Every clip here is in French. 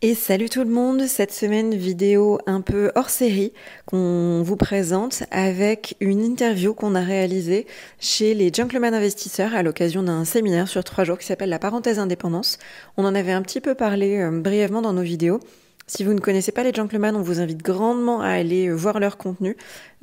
Et salut tout le monde, cette semaine vidéo un peu hors série qu'on vous présente avec une interview qu'on a réalisée chez les Gentlemen Investisseurs à l'occasion d'un séminaire sur 3 jours qui s'appelle La parenthèse indépendance. On en avait un petit peu parlé brièvement dans nos vidéos. Si vous ne connaissez pas les Gentlemen, on vous invite grandement à aller voir leur contenu.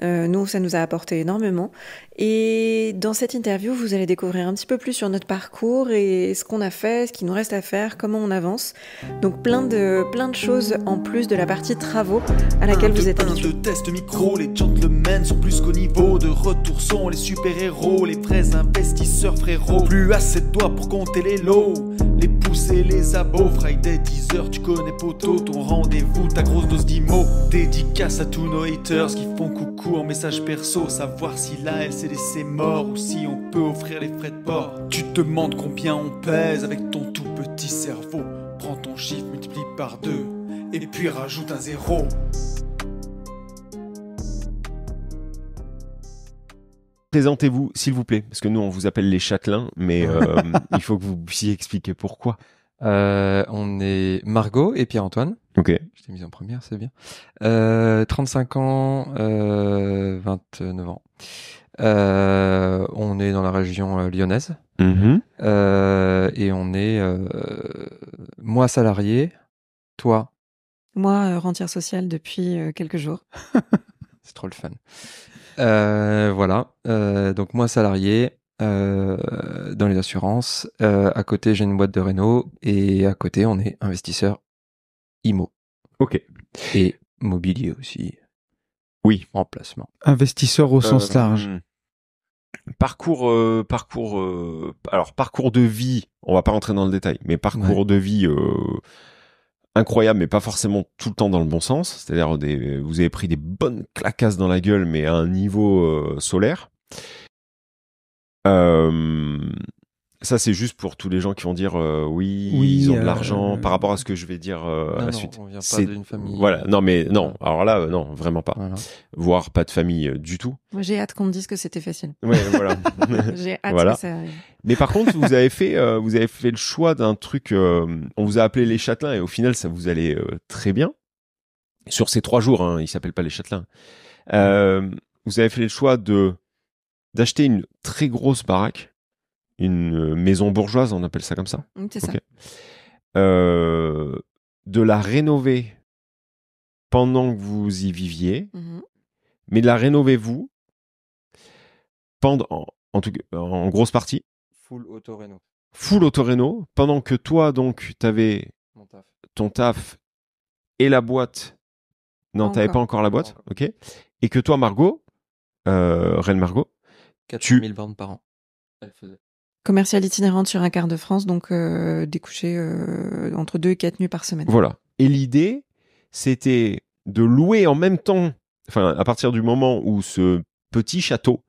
Nous, ça nous a apporté énormément. Et dans cette interview, vous allez découvrir un petit peu plus sur notre parcours et ce qu'on a fait, ce qu'il nous reste à faire, comment on avance. Donc plein de choses en plus de la partie travaux à laquelle vous êtes habitués. De test micro, les gentlemen sont plus qu'au niveau. De retour sont les super-héros, les vrais investisseurs frérots. Plus assez de doigts pour compter les lots, les pouces et les abos. Friday 10h, tu connais poto, ton rendez-vous, ta grosse dose d'IMO. Dédicace à tous nos haters qui font coucou en message perso. Savoir si la LCDC mort ou si on peut offrir les frais de port. Tu te demandes combien on pèse avec ton tout petit cerveau. Prends ton chiffre, multiplie par 2 et puis rajoute un 0. Présentez-vous, s'il vous plaît, parce que nous, on vous appelle les châtelains, mais il faut que vous puissiez expliquer pourquoi. On est Margot et Pierre-Antoine. Ok. Je t'ai mis en première, c'est bien. 35 ans, 29 ans. On est dans la région lyonnaise. Et on est moi salarié, toi. Moi, rentière sociale depuis quelques jours. C'est trop le fun. Voilà. Donc moi salarié dans les assurances. À côté j'ai une boîte de réno et à côté on est investisseur IMO. Ok. Et mobilier aussi. Oui. En placement. Investisseur au sens large. Parcours de vie, on va pas rentrer dans le détail, mais parcours de vie incroyable, mais pas forcément tout le temps dans le bon sens. C'est-à-dire vous avez pris des bonnes claquasses dans la gueule, mais à un niveau solaire. Ça, c'est juste pour tous les gens qui vont dire oui, ils ont de l'argent par rapport à ce que je vais dire à la suite. On vient pas d'une famille. Voilà, non, mais non. Alors là, non, vraiment pas. Voilà. Voire pas de famille du tout. Moi, j'ai hâte qu'on me dise que c'était facile. Ouais, voilà. J'ai hâte Voilà. que ça arrive. Mais par contre, vous avez fait le choix d'un truc. On vous a appelé les châtelains et au final, ça vous allait très bien. Sur ces 3 jours, hein, ils s'appellent pas les châtelains. Vous avez fait le choix d'acheter une très grosse baraque. Une maison bourgeoise, on appelle ça comme ça. C'est ça. Okay. De la rénover pendant que vous y viviez, mais de la rénover vous pendant, en grosse partie. Full auto-réno. Full auto-réno, pendant que toi, donc, t'avais ton taf et la boîte. Non, t'avais pas encore la boîte, ok. Et que toi, Margot, Reine Margot, 400 000 bornes par an. Elle faisait. Commerciale itinérante sur un quart de France, donc des couchers entre 2 et 4 nuits par semaine. Voilà. Et l'idée, c'était de louer en même temps, enfin, à partir du moment où ce petit château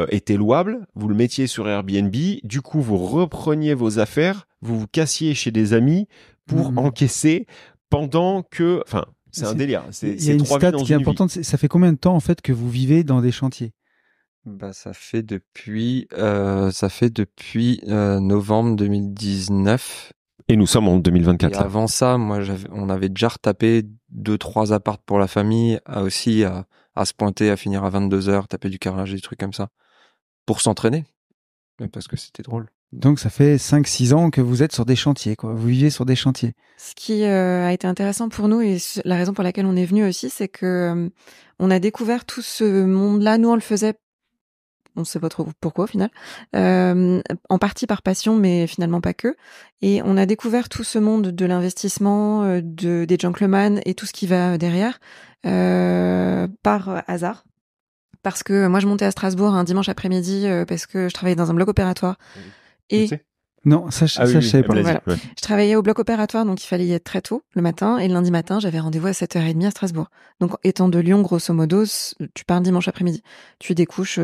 était louable, vous le mettiez sur Airbnb, du coup, vous repreniez vos affaires, vous vous cassiez chez des amis pour encaisser pendant que... Enfin, c'est un délire. Il y a une stat qui est importante, ça fait combien de temps, en fait, que vous vivez dans des chantiers ? Bah, ça fait depuis novembre 2019. Et nous sommes en 2024. Et avant ça, on avait déjà retapé 2-3 apparts pour la famille, à se pointer, à finir à 22h, taper du carrelage, des trucs comme ça, pour s'entraîner, mais parce que c'était drôle. Donc ça fait 5-6 ans que vous êtes sur des chantiers, quoi. Vous vivez sur des chantiers. Ce qui a été intéressant pour nous et la raison pour laquelle on est venu aussi, c'est que on a découvert tout ce monde-là. Nous, on le faisait. On ne sait pas trop pourquoi au final, en partie par passion, mais finalement pas que. Et on a découvert tout ce monde de l'investissement, des gentlemen et tout ce qui va derrière par hasard. Parce que moi, je montais à Strasbourg un dimanche après-midi parce que je travaillais dans un bloc opératoire. Et non, ça, je savais pas. Voilà. Ouais. Je travaillais au bloc opératoire, donc il fallait y être très tôt le matin. Et le lundi matin, j'avais rendez-vous à 7h30 à Strasbourg. Donc, étant de Lyon, grosso modo, tu pars dimanche après-midi. Tu découches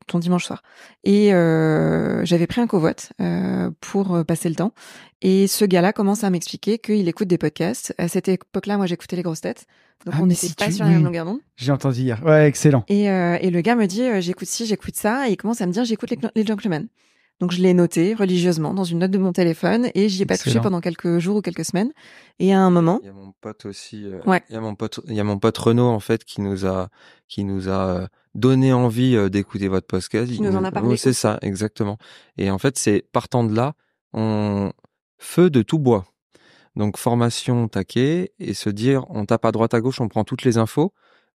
ton dimanche soir. Et j'avais pris un covoit pour passer le temps. Et ce gars-là commence à m'expliquer qu'il écoute des podcasts. À cette époque-là, moi, j'écoutais les grosses têtes. Donc, on n'était pas sur la même longueur d'onde. J'ai entendu hier. Ouais, excellent. Et le gars me dit, j'écoute ci, j'écoute ça. Et il commence à me dire, j'écoute les gentlemen. Donc je l'ai noté religieusement dans une note de mon téléphone et j'y ai pas touché pendant quelques jours ou quelques semaines. Et à un moment, il y a mon pote aussi. Ouais. Il y a mon pote Renaud en fait qui nous a donné envie d'écouter votre podcast. Qui nous en a parlé. Oui, c'est ça, exactement. Et en fait, c'est partant de là, on feu de tout bois. Donc formation taquet et se dire, on tape à droite à gauche, on prend toutes les infos.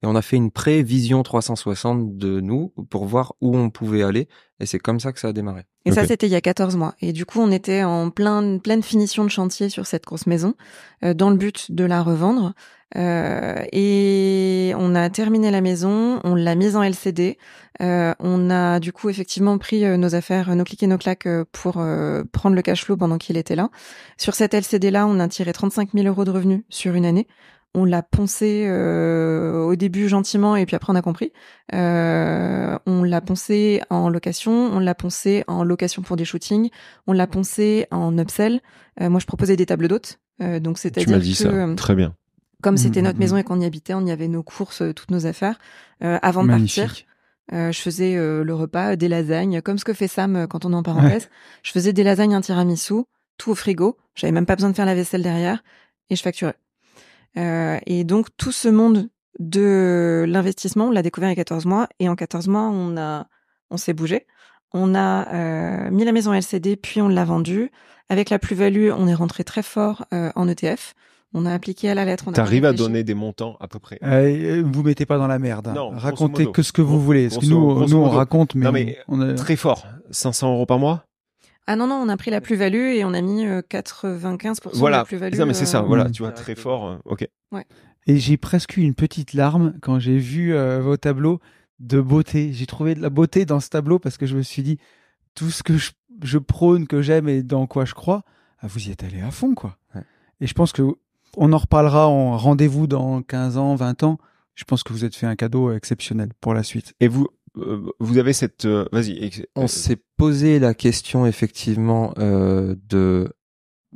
Et on a fait une prévision 360 de nous pour voir où on pouvait aller. Et c'est comme ça que ça a démarré. Et ça, c'était il y a 14 mois. Et du coup, on était en pleine finition de chantier sur cette grosse maison, dans le but de la revendre. Et on a terminé la maison, on l'a mise en LCD. On a du coup effectivement pris nos affaires, nos clics et nos claques pour prendre le cash flow pendant qu'il était là. Sur cette LCD-là, on a tiré 35 000 € de revenus sur une année. On l'a poncé au début gentiment et puis après on a compris. On l'a poncé en location, on l'a poncé en location pour des shootings, on l'a poncé en upsell. Moi je proposais des tables d'hôtes, donc c'est-à-dire tu m'as dit que ça, très bien. Comme c'était notre maison et qu'on y habitait, on y avait nos courses, toutes nos affaires. Avant de partir, je faisais le repas, des lasagnes, comme ce que fait Sam quand on est en parenthèse. Ouais. Je faisais des lasagnes, un tiramisu, tout au frigo. J'avais même pas besoin de faire la vaisselle derrière et je facturais. Et donc tout ce monde de l'investissement, on l'a découvert il y a 14 mois et en 14 mois, on s'est bougé. On a mis la maison LCD puis on l'a vendue. Avec la plus-value, on est rentré très fort en ETF. On a appliqué à la lettre. T'arrives à donner des montants à peu près. Vous mettez pas dans la merde. Hein. Non, racontez que ce que vous voulez. Parce que nous on raconte, mais, non, mais très fort. 500 € par mois. Ah non, on a pris la plus-value et on a mis 95% voilà. de la plus-value. Non, mais c'est ça, voilà, tu vois, très fort, ok. Ouais. Et j'ai presque eu une petite larme quand j'ai vu vos tableaux de beauté. J'ai trouvé de la beauté dans ce tableau parce que je me suis dit, tout ce que je prône, que j'aime et dans quoi je crois, vous y êtes allé à fond, quoi. Ouais. Et je pense que on en reparlera en rendez-vous dans 15 ans, 20 ans. Je pense que vous êtes fait un cadeau exceptionnel pour la suite. Et vous avez cette... vas-y. On s'est posé la question effectivement de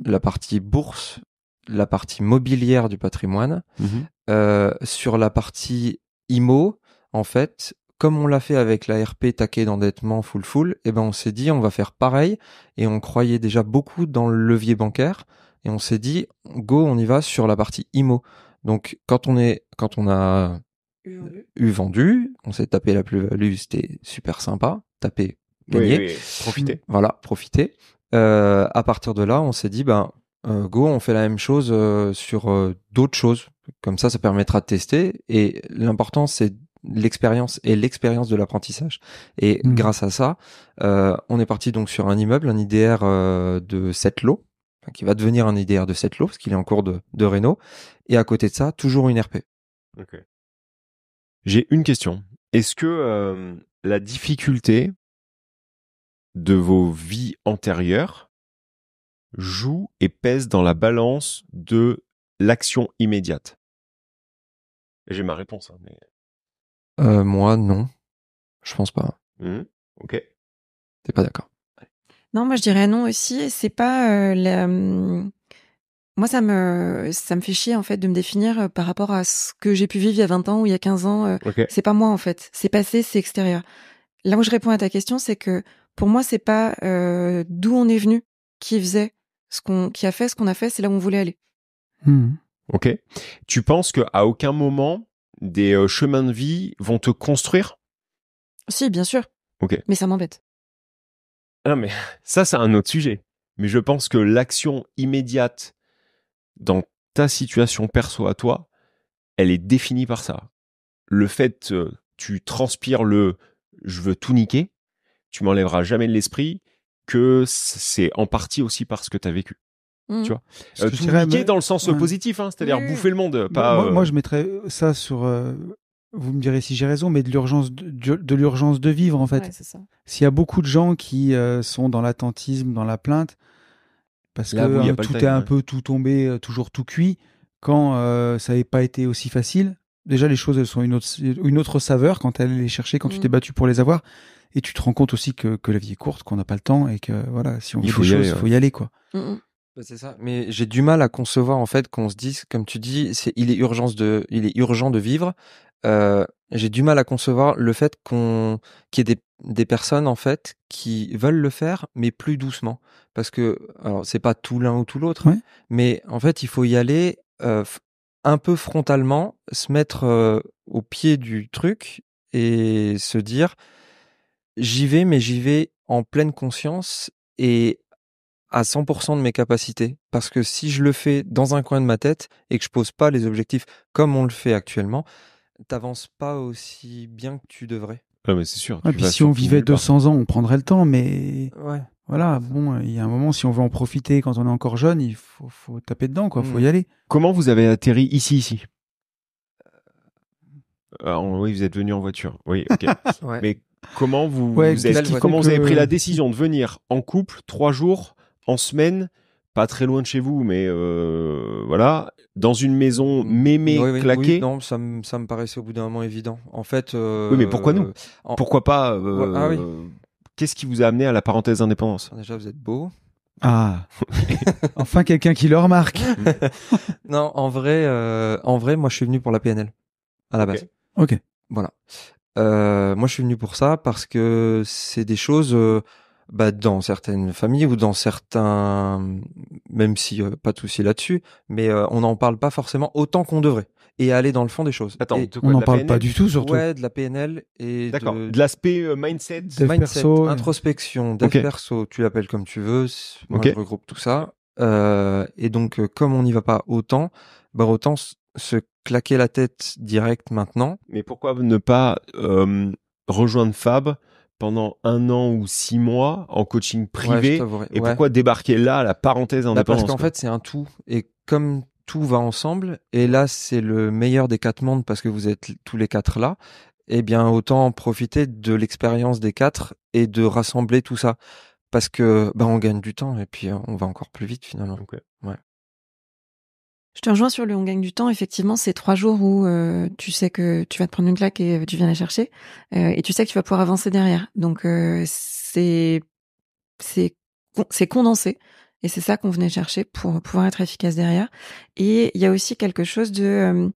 la partie bourse, la partie mobilière du patrimoine. Sur la partie IMO, en fait, comme on l'a fait avec la RP taquet d'endettement full, eh ben on s'est dit on va faire pareil et on croyait déjà beaucoup dans le levier bancaire et on s'est dit go, on y va sur la partie IMO. Donc quand on a vendu, on s'est tapé la plus-value, c'était super sympa, tapé, gagné. Oui, profiter. Voilà, profiter. À partir de là, on s'est dit, go, on fait la même chose sur d'autres choses. Comme ça permettra de tester. Et l'important, c'est l'expérience de l'apprentissage. Et grâce à ça, on est parti donc sur un immeuble, un IDR de 7 lots, qui va devenir un IDR de 7 lots, parce qu'il est en cours de réno. Et à côté de ça, toujours une RP. Ok. J'ai une question. Est-ce que la difficulté de vos vies antérieures joue et pèse dans la balance de l'action immédiate? J'ai ma réponse. Hein, mais... moi, non. Je pense pas. Ok. T'es pas d'accord? Non, moi je dirais non aussi. C'est pas moi ça me fait chier en fait de me définir par rapport à ce que j'ai pu vivre il y a 20 ans ou il y a 15 ans. Okay. C'est pas moi en fait. C'est passé, c'est extérieur. Là où je réponds à ta question, c'est que pour moi c'est pas d'où on est venu qui a fait ce qu'on a fait, c'est là où on voulait aller. Ok. Tu penses qu'à aucun moment des chemins de vie vont te construire? Si, bien sûr. Ok. Mais ça m'embête. Non, mais ça, c'est un autre sujet. Mais je pense que l'action immédiate dans ta situation perso à toi, elle est définie par ça. Le fait, tu transpires je veux tout niquer, tu m'enlèveras jamais de l'esprit que c'est en partie aussi parce que tu as vécu. Tu vois, tout niquer dans le sens positif, hein, c'est-à-dire bouffer le monde. Pas, moi, je mettrais ça sur... vous me direz si j'ai raison, mais de l'urgence de vivre, en fait. Ouais, c'est ça. S'il y a beaucoup de gens qui sont dans l'attentisme, dans la plainte, parce là, que tout est un peu tout tombé, toujours tout cuit, quand ça n'avait pas été aussi facile, déjà les choses elles sont une autre saveur quand tu allais les chercher, quand tu t'es battu pour les avoir, et tu te rends compte aussi que la vie est courte, qu'on n'a pas le temps, et que voilà, si on veut des choses, il faut y aller, quoi. C'est ça, mais j'ai du mal à concevoir en fait qu'on se dise, comme tu dis, il est urgent de vivre. j'ai du mal à concevoir le fait qu'il y ait des personnes en fait qui veulent le faire, mais plus doucement. Parce que, alors c'est pas tout l'un ou tout l'autre, Ouais. mais en fait il faut y aller un peu frontalement, se mettre au pied du truc et se dire j'y vais, mais j'y vais en pleine conscience et à 100% de mes capacités. Parce que si je le fais dans un coin de ma tête et que je pose pas les objectifs comme on le fait actuellement, t'avances pas aussi bien que tu devrais. Ouais, mais c'est sûr. Ouais, tu puis vas si on surtout vivait nulle part. 200 ans, on prendrait le temps, mais Ouais. voilà, bon, il y a un moment, si on veut en profiter quand on est encore jeune, il faut taper dedans, quoi, faut y aller. Comment vous avez atterri ici? Oui, vous êtes venu en voiture. Oui, ok. Ouais. Mais comment Ouais, vous êtes- qu'est-ce qui fait comment vous avez que- pris la décision de venir en couple 3 jours, en semaine, pas très loin de chez vous, mais voilà, dans une maison mémée, Oui, claquée. non, ça me paraissait au bout d'un moment évident. En fait. Oui, mais pourquoi nous en- Pourquoi pas Ouais, ah oui. Qu'est-ce qui vous a amené à la parenthèse indépendance? Déjà, vous êtes beau. Ah, enfin quelqu'un qui le remarque. Non, en vrai, moi, je suis venu pour la PNL à la base. Ok. Voilà. Moi, je suis venu pour ça parce que c'est des choses, dans certaines familles ou dans certains, même si pas de souci là-dessus, mais on n'en parle pas forcément autant qu'on devrait et aller dans le fond des choses. Attends, Et- de quoi, On de n'en la parle PNL? pas du tout, surtout. ouais, de la PNL et D'accord. de De l'aspect mindset. Dev mindset, perso, introspection, dev Ok. perso, tu l'appelles comme tu veux. Moi, Ok. je regroupe tout ça. Et donc, comme on n'y va pas autant, autant se claquer la tête direct maintenant. Mais pourquoi ne pas rejoindre Fab pendant 1 an ou 6 mois en coaching Ouais, je privé? t'avouerai. Et Ouais. pourquoi débarquer là à la parenthèse Parce indépendance? qu'en quoi fait, c'est un tout. Et comme tout va ensemble, et là, c'est le meilleur des 4 mondes parce que vous êtes tous les 4 là, eh bien, autant profiter de l'expérience des 4 et de rassembler tout ça. Parce que, on gagne du temps et puis on va encore plus vite finalement. Ok. Je te rejoins sur le on gagne du temps. Effectivement, c'est 3 jours où tu sais que tu vas te prendre une claque et tu viens la chercher. Et tu sais que tu vas pouvoir avancer derrière. Donc, c'est condensé. Et c'est ça qu'on venait chercher pour pouvoir être efficace derrière. Et il y a aussi quelque chose de...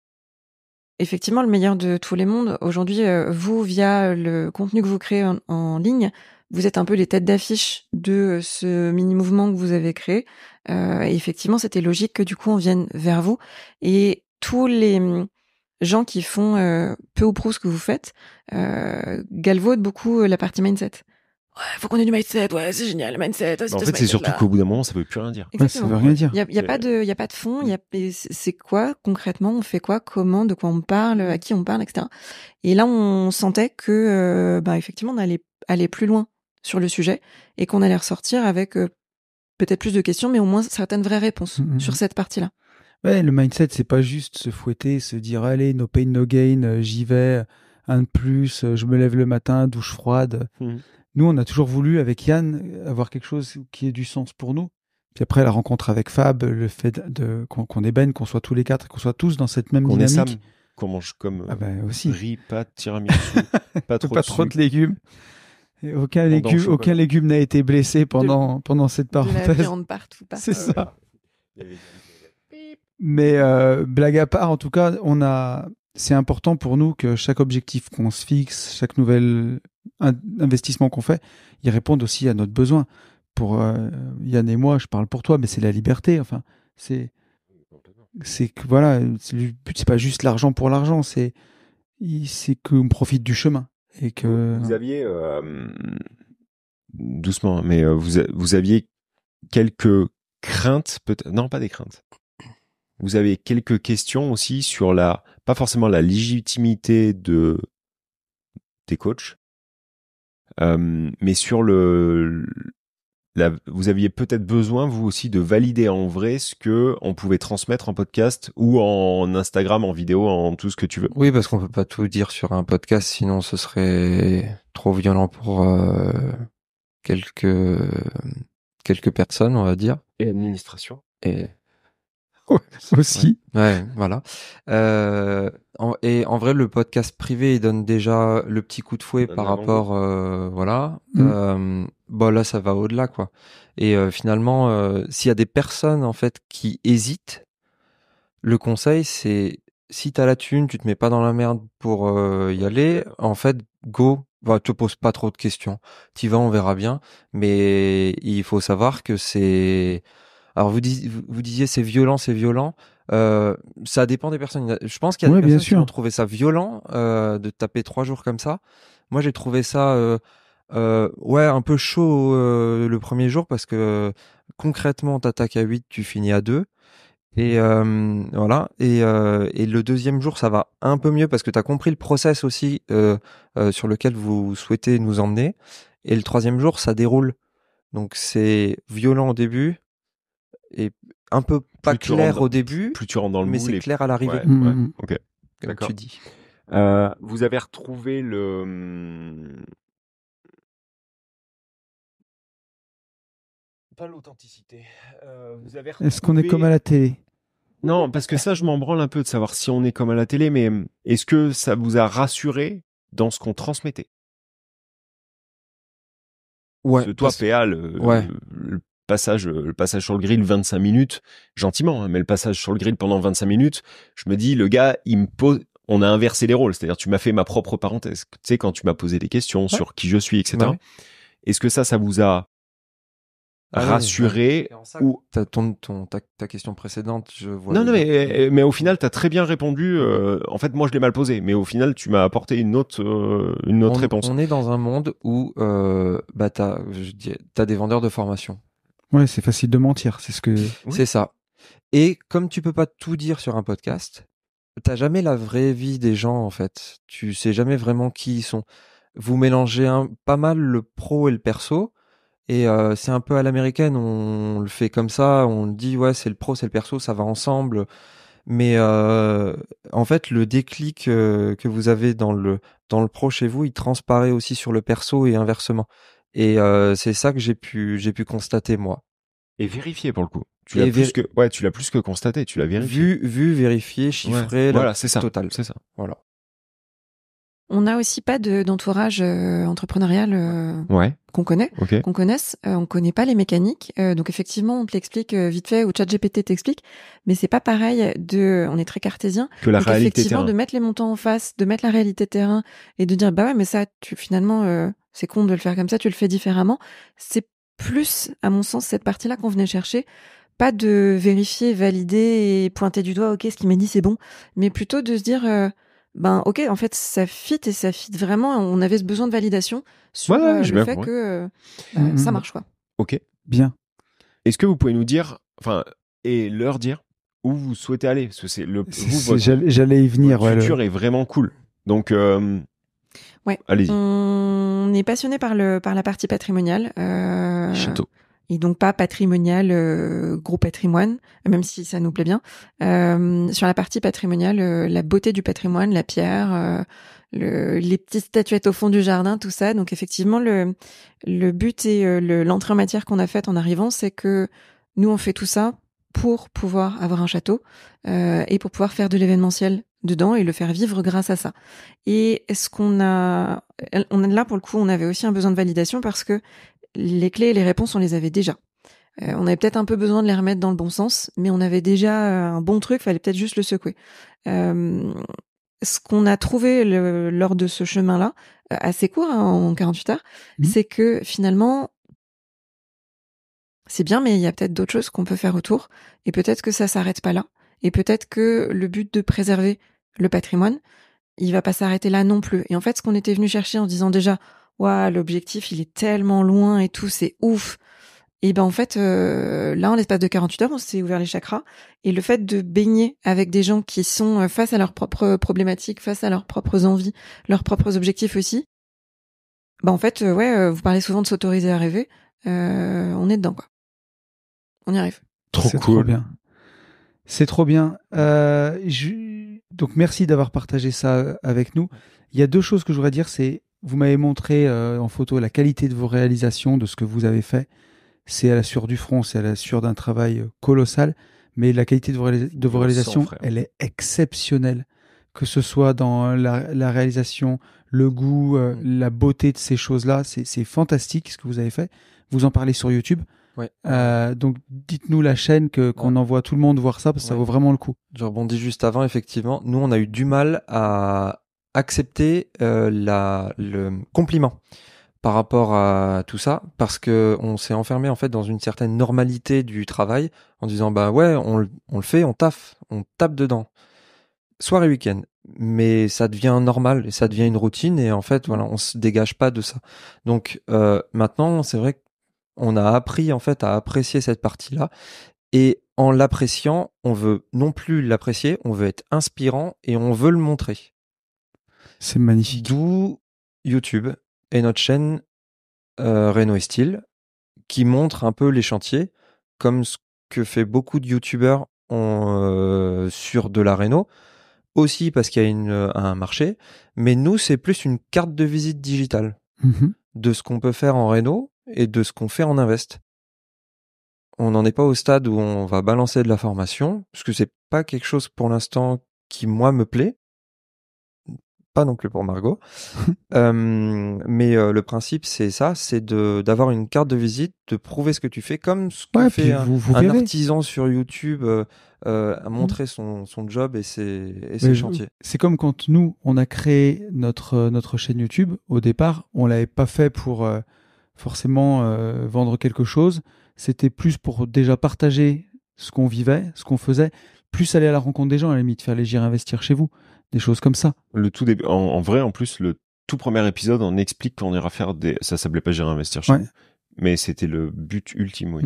effectivement, le meilleur de tous les mondes. Aujourd'hui, vous, via le contenu que vous créez en ligne, vous êtes un peu les têtes d'affiche de ce mini-mouvement que vous avez créé. Et effectivement, c'était logique que du coup, on vienne vers vous. Et tous les gens qui font peu ou prou ce que vous faites galvaudent beaucoup la partie mindset. Ouais, faut qu'on ait du mindset. Ouais, c'est génial, le mindset. En fait, c'est surtout qu'au bout d'un moment, ça veut plus rien dire. Ouais, ça veut rien dire. Il y a pas de fond. C'est quoi concrètement? On fait quoi? Comment? De quoi on parle? À qui on parle? Etc. Et là, on sentait que, effectivement, on allait aller plus loin sur le sujet et qu'on allait ressortir avec peut-être plus de questions, mais au moins certaines vraies réponses sur cette partie-là. Ouais, le mindset, c'est pas juste se fouetter, se dire allez, no pain, no gain, j'y vais, un de plus, je me lève le matin, douche froide. Nous, on a toujours voulu, avec Yann, avoir quelque chose qui ait du sens pour nous. Puis après, la rencontre avec Fab, le fait qu'on ébène, qu'on soit tous les 4, qu'on soit tous dans cette même Qu'on ait dynamique. Sam, qu'on mange comme Aussi. riz, pâtes, tiramisu, pas trop Pas de trop de sucre. légumes. Et aucun Fondant au chocolat. légume n'a été blessé pendant cette De la parenthèse. viande partout. C'est ça. Mais blague à part, en tout cas, c'est important pour nous que chaque objectif qu'on se fixe, chaque nouvel investissement qu'on fait, il réponde aussi à notre besoin. Pour Yann et moi, je parle pour toi, mais c'est la liberté. Enfin, c'est que voilà, le but c'est pas juste l'argent pour l'argent, c'est qu'on profite du chemin et que Vous aviez doucement, mais vous aviez quelques craintes, peut-être non, pas des craintes. Vous avez quelques questions aussi sur pas forcément la légitimité des coachs, mais sur vous aviez peut-être besoin, vous aussi, de valider en vrai ce que on pouvait transmettre en podcast ou en Instagram, en vidéo, en tout ce que tu veux. Oui, parce qu'on peut pas tout dire sur un podcast, sinon ce serait trop violent pour quelques personnes, on va dire. Et administration. Et aussi. ouais, voilà. Et en vrai, le podcast privé, il donne déjà le petit coup de fouet par rapport, voilà. Là, ça va au-delà, quoi. Et finalement, s'il y a des personnes en fait qui hésitent, le conseil, c'est si t'as la thune, tu te mets pas dans la merde pour y aller. En fait, go. Te pose pas trop de questions. T'y vas, on verra bien. Mais il faut savoir que c'est. Alors vous disiez c'est violent, c'est violent. Ça dépend des personnes. Je pense qu'il y a des Ouais, bien personnes qui sûr. ont trouvé ça violent de taper 3 jours comme ça. Moi, j'ai trouvé ça un peu chaud le premier jour parce que concrètement, t'attaques à 8, tu finis à 2. Et voilà. Et le deuxième jour, ça va un peu mieux parce que tu as compris le process aussi sur lequel vous souhaitez nous emmener. Et le troisième jour, ça déroule. Donc c'est violent au début et un peu pas clair au début, Plus tu rentres dans le mais moule c'est clair à l'arrivée. Ouais, Mhm. ok. Comme D'accord. tu dis. Vous avez retrouvé pas l'authenticité. Vous avez Est-ce qu'on est retrouvé- comme à la télé? Non, parce que ça, je m'en branle un peu de savoir si on est comme à la télé, mais est-ce que ça vous a rassuré dans ce qu'on transmettait? Ouais. Parce que toi, PA, Ouais. le passage sur le grill 25 minutes, gentiment, hein, mais le passage sur le grill pendant 25 minutes, je me dis, le gars, il me pose, on a inversé les rôles, c'est-à-dire tu m'as fait ma propre parenthèse. Tu sais, quand tu m'as posé des questions sur qui je suis, etc. Ouais. Est-ce que ça vous a rassuré ou ta question précédente, je vois. non, mais au final, t'as très bien répondu. En fait, moi, je l'ai mal posé, mais au final, tu m'as apporté une autre réponse. On est dans un monde où t'as des vendeurs de formation. Ouais, c'est facile de mentir. C'est ce que. Oui. C'est ça. Et comme tu peux pas tout dire sur un podcast, t'as jamais la vraie vie des gens en fait. Tu sais jamais vraiment qui ils sont. Vous mélangez pas mal le pro et le perso. Et c'est un peu à l'américaine, on le fait comme ça, on le dit ouais c'est le pro, c'est le perso, ça va ensemble. Mais en fait le déclic que vous avez dans le pro chez vous, il transparaît aussi sur le perso et inversement. Et c'est ça que j'ai pu constater moi. Et vérifier pour le coup. Tu Et l'as plus que constaté, tu l'as vérifié. Vu, vérifié, chiffré, Ouais. Voilà, c'est ça. Total. C'est ça. Voilà. On n'a aussi pas d'entourage entrepreneurial Ouais. qu'on connaît, Ok. qu'on connaisse. On connaît pas les mécaniques. Donc effectivement, on te l'explique vite fait ou ChatGPT t'explique, mais c'est pas pareil on est très cartésien. Que la Donc réalité effectivement, terrain. de mettre les montants en face, de mettre la réalité terrain et de dire bah ouais, mais ça, finalement, c'est con de le faire comme ça, tu le fais différemment. C'est plus, à mon sens, cette partie-là qu'on venait chercher. Pas de vérifier, valider et pointer du doigt, ok, ce qu'il m'a dit c'est bon, mais plutôt de se dire ok, en fait, ça fit et ça fit vraiment. On avait ce besoin de validation sur le fait que ça marche, quoi. Ok. Bien. Est-ce que vous pouvez nous dire, et leur dire où vous souhaitez aller? Parce que J'allais y venir. Votre futur est vraiment cool. Donc, ouais. Allez-y. On est passionné par la partie patrimoniale. Château. Et donc pas patrimonial, gros patrimoine, même si ça nous plaît bien. Sur la partie patrimoniale, la beauté du patrimoine, la pierre, les petites statuettes au fond du jardin, tout ça. Donc effectivement, le but et l'entrée en matière qu'on a faite en arrivant, c'est que nous, on fait tout ça pour pouvoir avoir un château et pour pouvoir faire de l'événementiel dedans et le faire vivre grâce à ça. Et là, pour le coup, on avait aussi un besoin de validation parce que les clés et les réponses, on les avait déjà. On avait peut-être un peu besoin de les remettre dans le bon sens, mais on avait déjà un bon truc, fallait peut-être juste le secouer. Ce qu'on a trouvé lors de ce chemin-là, assez court, hein, en 48 heures, c'est que finalement, c'est bien, mais il y a peut-être d'autres choses qu'on peut faire autour, et peut-être que ça s'arrête pas là, et peut-être que le but de préserver le patrimoine, il va pas s'arrêter là non plus. Et en fait, ce qu'on était venu chercher en se disant déjà, waouh, l'objectif, il est tellement loin et tout, c'est ouf. Et ben en fait, là, en l'espace de 48 heures, on s'est ouvert les chakras. Et le fait de baigner avec des gens qui sont face à leurs propres problématiques, face à leurs propres envies, leurs propres objectifs aussi, ben en fait, vous parlez souvent de s'autoriser à rêver. On est dedans, quoi. On y arrive. C'est trop bien. C'est trop bien. Donc merci d'avoir partagé ça avec nous. Il y a deux choses que je voudrais dire, c'est vous m'avez montré en photo la qualité de vos réalisations, de ce que vous avez fait. C'est à la sueur du front, c'est à la sueur d'un travail colossal, mais la qualité de vos réalisations, elle est exceptionnelle. Que ce soit dans la réalisation, le goût, la beauté de ces choses-là, c'est fantastique ce que vous avez fait. Vous en parlez sur YouTube. Ouais. Donc dites-nous la chaîne qu'on envoie tout le monde voir ça parce que ça vaut vraiment le coup. Je rebondis juste avant, effectivement. Nous, on a eu du mal à accepter le compliment par rapport à tout ça, parce que on s'est enfermé en fait dans une certaine normalité du travail en disant bah ouais, on le fait, on tape dedans, soir et week-end. Mais ça devient normal et ça devient une routine et en fait voilà, on se dégage pas de ça. Donc maintenant, c'est vrai qu'on a appris en fait à apprécier cette partie-là. Et en l'appréciant, on veut non plus l'apprécier, on veut être inspirant et on veut le montrer. C'est magnifique. D'où YouTube et notre chaîne Reno et Style, qui montre un peu les chantiers, comme ce que fait beaucoup de YouTubeurs sur de la réno, aussi parce qu'il y a un marché, mais nous, c'est plus une carte de visite digitale de ce qu'on peut faire en réno et de ce qu'on fait en invest. On n'en est pas au stade où on va balancer de la formation, parce que c'est pas quelque chose pour l'instant qui, moi, me plaît. Pas non plus pour Margot. Mais le principe, c'est ça, c'est d'avoir une carte de visite, de prouver ce que tu fais, comme ce que fait un artisan sur YouTube, à montrer son job et ses chantiers. C'est comme quand nous, on a créé notre chaîne YouTube. Au départ, on l'avait pas fait pour forcément vendre quelque chose. C'était plus pour déjà partager ce qu'on vivait, ce qu'on faisait, plus aller à la rencontre des gens, à la limite, faire les J'irai investir chez vous. Des choses comme ça. Le tout début, en vrai, en plus, le tout premier épisode, on explique qu'on ira faire ça s'appelait pas J'irai investir chez vous, mais c'était le but ultime, oui.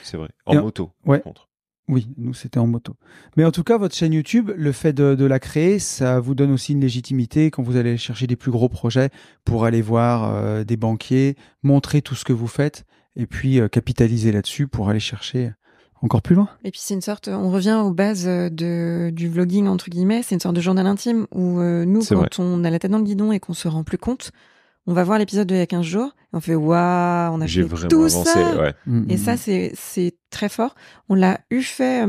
C'est vrai. En moto, par contre. Oui, nous, c'était en moto. Mais en tout cas, votre chaîne YouTube, le fait de la créer, ça vous donne aussi une légitimité quand vous allez chercher des plus gros projets pour aller voir des banquiers, montrer tout ce que vous faites et puis capitaliser là-dessus pour aller chercher encore plus loin. Et puis c'est une sorte, on revient aux bases du vlogging entre guillemets, c'est une sorte de journal intime où nous, quand on a la tête dans le guidon et qu'on se rend plus compte, on va voir l'épisode d'il y a 15 jours et on fait waouh, on a fait tout avancé, ça. Ouais. Et ça c'est très fort. On l'a eu fait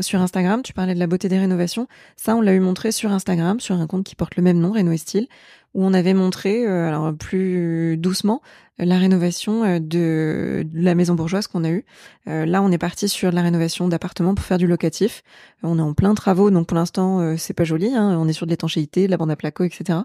sur Instagram. Tu parlais de la beauté des rénovations. Ça, on l'a eu montré sur Instagram sur un compte qui porte le même nom, Reno et Style, où on avait montré, alors plus doucement, la rénovation de la maison bourgeoise qu'on a eue. Là, on est parti sur la rénovation d'appartements pour faire du locatif. On est en plein travaux, donc pour l'instant, c'est pas joli. Hein, on est sur de l'étanchéité, de la bande à placo, etc.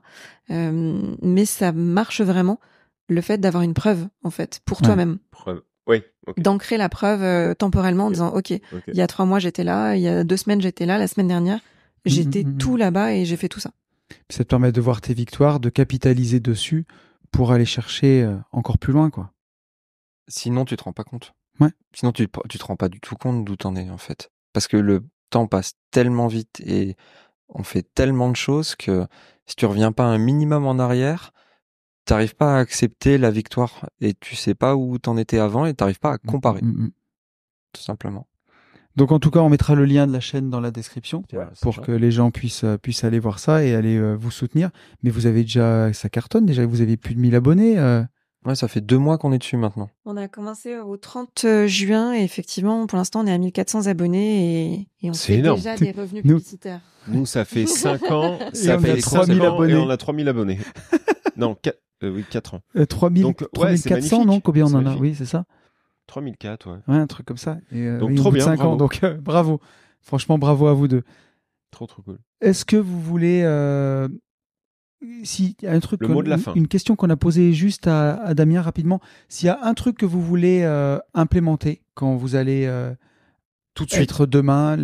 Mais ça marche vraiment, le fait d'avoir une preuve, en fait, pour toi-même. Preuve. Oui. Okay. D'ancrer la preuve temporellement en disant, OK, il y a 3 mois, j'étais là, il y a 2 semaines, j'étais là, la semaine dernière, j'étais tout là-bas et j'ai fait tout ça. Ça te permet de voir tes victoires, de capitaliser dessus pour aller chercher encore plus loin, quoi. Sinon, tu te rends pas compte. Ouais. Sinon, tu te rends pas du tout compte d'où t'en es, en fait. Parce que le temps passe tellement vite et on fait tellement de choses que si tu reviens pas un minimum en arrière, t'arrives pas à accepter la victoire et tu sais pas où t'en étais avant et t'arrives pas à comparer. Tout simplement. Donc en tout cas, on mettra le lien de la chaîne dans la description pour que les gens puissent aller voir ça et aller vous soutenir. Mais vous avez déjà, ça cartonne déjà, vous avez plus de 1000 abonnés. Ouais, ça fait 2 mois qu'on est dessus maintenant. On a commencé au 30 juin et effectivement, pour l'instant, on est à 1400 abonnés et on fait énorme. déjà des revenus publicitaires. Nous, ça fait 5 ans, ça fait 3000 abonnés. Et on a 3000 abonnés. Non, 4 ans. 3400, non? Combien on en a? Oui, c'est ça. 3004, ouais. Ouais, un truc comme ça. Et, donc trop bien, 5 bravo. ans, donc bravo. Franchement, bravo à vous deux. Trop cool. Est-ce que vous voulez si un truc, le mot de la fin. Une question qu'on a posée juste à Damien rapidement, s'il y a un truc que vous voulez implémenter quand vous allez tout de suite demain,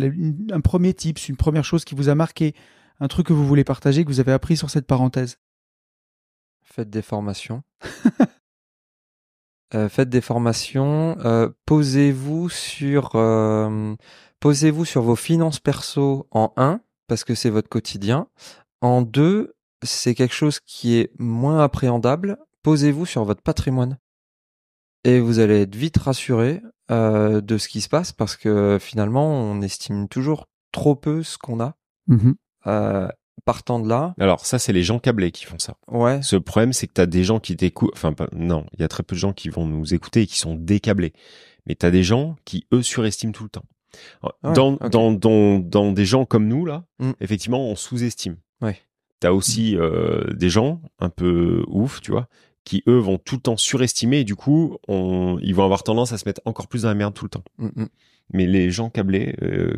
un premier tips, une première chose qui vous a marqué, un truc que vous voulez partager, que vous avez appris sur cette parenthèse. Faites des formations. Faites des formations. Posez-vous sur vos finances perso en 1, parce que c'est votre quotidien. En 2, c'est quelque chose qui est moins appréhendable. Posez-vous sur votre patrimoine. Et vous allez être vite rassuré de ce qui se passe, parce que finalement, on estime toujours trop peu ce qu'on a. Partant de là. Alors ça, c'est les gens câblés qui font ça. Ouais. Ce problème, c'est que t'as des gens qui t'écoutent. Enfin, non, il y a très peu de gens qui vont nous écouter et qui sont décâblés. Mais t'as des gens qui eux surestiment tout le temps. Dans des gens comme nous là, effectivement, on sous-estime. Ouais. T'as aussi des gens un peu ouf, tu vois, qui eux vont tout le temps surestimer et du coup ils vont avoir tendance à se mettre encore plus dans la merde tout le temps. Mais les gens câblés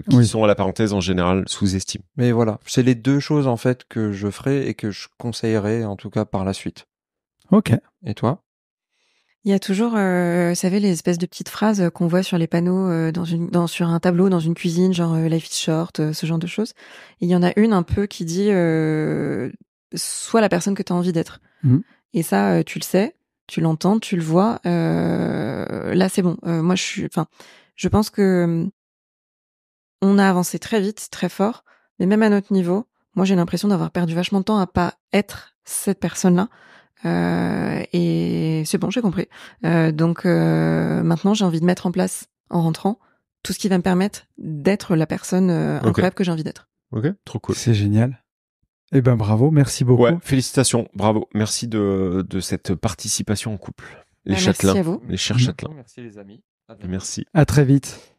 qui sont à la parenthèse en général sous-estiment. Mais voilà, c'est les deux choses en fait que je ferai et que je conseillerais en tout cas par la suite. Ok. Et toi? Il y a toujours, vous savez, les espèces de petites phrases qu'on voit sur les panneaux sur un tableau dans une cuisine, genre life is short, ce genre de choses. Et il y en a une un peu qui dit sois la personne que tu as envie d'être. Et ça, tu le sais, tu l'entends, tu le vois. Là, c'est bon. Moi, je pense que on a avancé très vite, très fort, mais même à notre niveau, moi, j'ai l'impression d'avoir perdu vachement de temps à pas être cette personne-là. Et c'est bon, j'ai compris. Donc maintenant, j'ai envie de mettre en place, en rentrant, tout ce qui va me permettre d'être la personne incroyable que j'ai envie d'être. Ok, trop cool. C'est génial. Eh ben bravo, merci beaucoup. Ouais, félicitations, bravo. Merci de cette participation en couple. Les Merci châtelains, à vous. les chers châtelains. Merci les amis. Merci. À très vite.